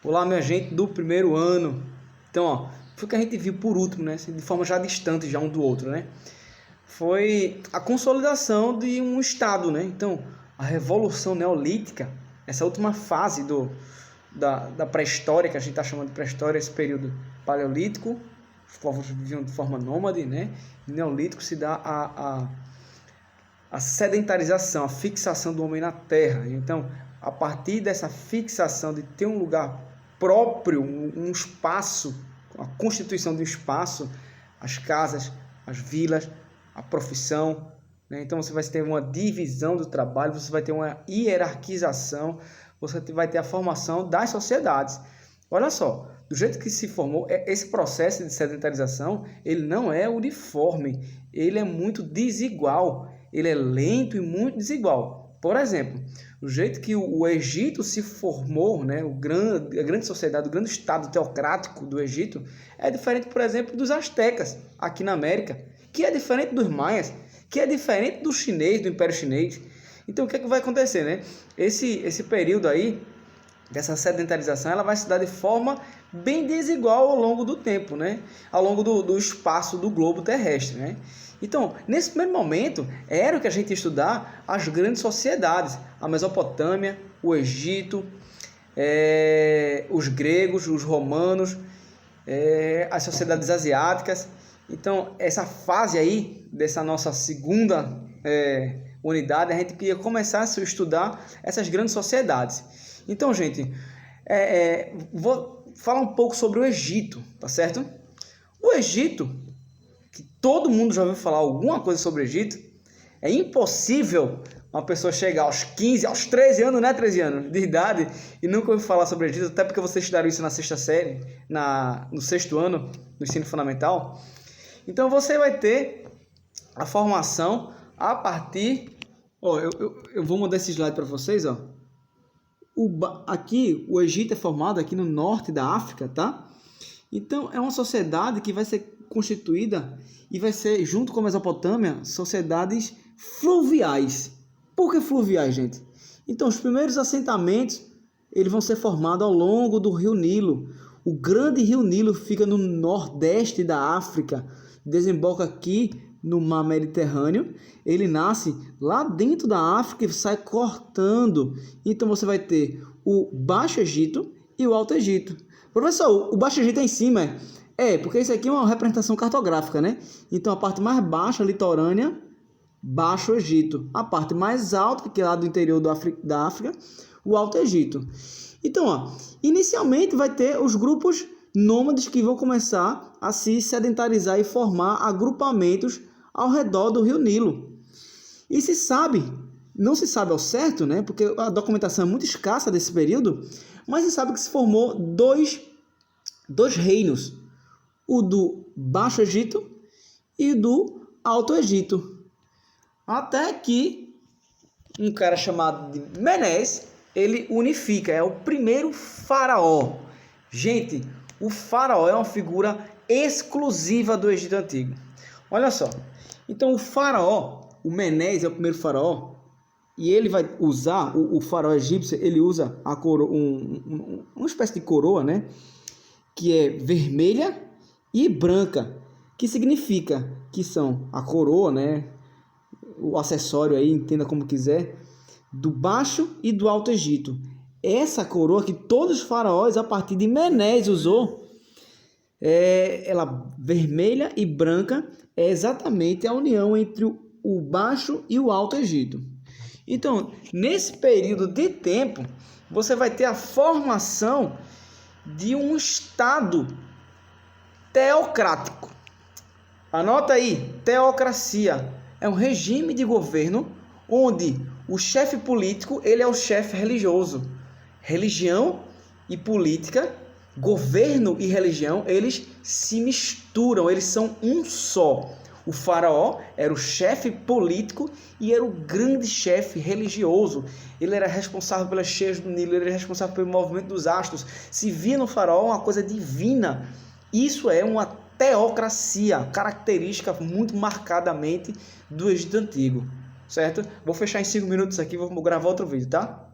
Olá, minha gente do primeiro ano. Então, ó, foi o que a gente viu por último, né? De forma já distante já um do outro, né? Foi a consolidação de um Estado, né? Então, a Revolução Neolítica, essa última fase da pré-história, que a gente está chamando de pré-história, esse período paleolítico, os povos viviam de forma nômade, né? E neolítico se dá a sedentarização, a fixação do homem na terra. Então, a partir dessa fixação de ter um lugar próprio, um espaço, a constituição de um espaço, as casas, as vilas, a profissão, né? Então você vai ter uma divisão do trabalho, você vai ter uma hierarquização, você vai ter a formação das sociedades. Olha só, do jeito que se formou, esse processo de sedentarização, ele não é uniforme, ele é muito desigual, ele é lento e muito desigual. Por exemplo, o jeito que o Egito se formou, né, a grande sociedade, o grande estado teocrático do Egito, é diferente, por exemplo, dos astecas aqui na América, que é diferente dos maias, que é diferente do chinês, do Império Chinês. Então, o que é que vai acontecer, né? Esse período aí, dessa sedentarização, ela vai se dar de forma bem desigual ao longo do tempo, né? Ao longo do espaço do globo terrestre, né? Então, nesse primeiro momento, era o que a gente ia estudar as grandes sociedades, a Mesopotâmia, o Egito, os gregos, os romanos, as sociedades asiáticas. Então, essa fase aí, dessa nossa segunda unidade, a gente queria começar a estudar essas grandes sociedades. Então, gente, vou falar um pouco sobre o Egito, tá certo? O Egito, que todo mundo já ouviu falar alguma coisa sobre o Egito, é impossível uma pessoa chegar aos 15, aos 13 anos, né, 13 anos de idade, e nunca ouviu falar sobre o Egito, até porque vocês estudaram isso na sexta série, no sexto ano do ensino fundamental. Então, você vai ter a formação a partir... Ó, eu vou mandar esse slide para vocês, ó. Aqui, o Egito é formado aqui no norte da África, tá? Então, é uma sociedade que vai ser constituída e vai ser, junto com a Mesopotâmia, sociedades fluviais. Por que fluviais, gente? Então, os primeiros assentamentos, eles vão ser formados ao longo do Rio Nilo. O grande Rio Nilo fica no nordeste da África, desemboca aqui no Mar Mediterrâneo, ele nasce lá dentro da África e sai cortando. Então você vai ter o Baixo Egito e o Alto Egito. Professor, o Baixo Egito é em cima? Porque isso aqui é uma representação cartográfica, né? Então a parte mais baixa, litorânea, Baixo Egito. A parte mais alta, que é lá do interior da África, o Alto Egito. Então, ó, inicialmente vai ter os grupos nômades que vão começar a se sedentarizar e formar agrupamentos ao redor do Rio Nilo. E não se sabe ao certo, né, porque a documentação é muito escassa desse período, mas se sabe que se formou dois reinos, o do Baixo Egito e do Alto Egito. Até que um cara chamado de Menes, ele unifica, é o primeiro faraó. Gente, o faraó é uma figura exclusiva do Egito Antigo. Olha só. Então, o faraó, o Menes é o primeiro faraó, e ele vai usar, o faraó egípcio, ele usa a coroa, uma espécie de coroa, né? Que é vermelha e branca, que significa que são a coroa, né? O acessório aí, entenda como quiser, do Baixo e do Alto Egito. Essa coroa que todos os faraós, a partir de Menes, usou, ela vermelha e branca, é exatamente a união entre o Baixo e o Alto Egito. Então, nesse período de tempo, você vai ter a formação de um Estado teocrático. Anota aí, teocracia. É um regime de governo onde o chefe político, ele é o chefe religioso. Religião e política, governo e religião, eles se misturam, eles são um só. O faraó era o chefe político e era o grande chefe religioso. Ele era responsável pelas cheias do Nilo, ele era responsável pelo movimento dos astros. Se via no faraó uma coisa divina. Isso é uma teocracia, característica muito marcadamente do Egito Antigo, certo? Vou fechar em 5 minutos aqui, vou gravar outro vídeo, tá?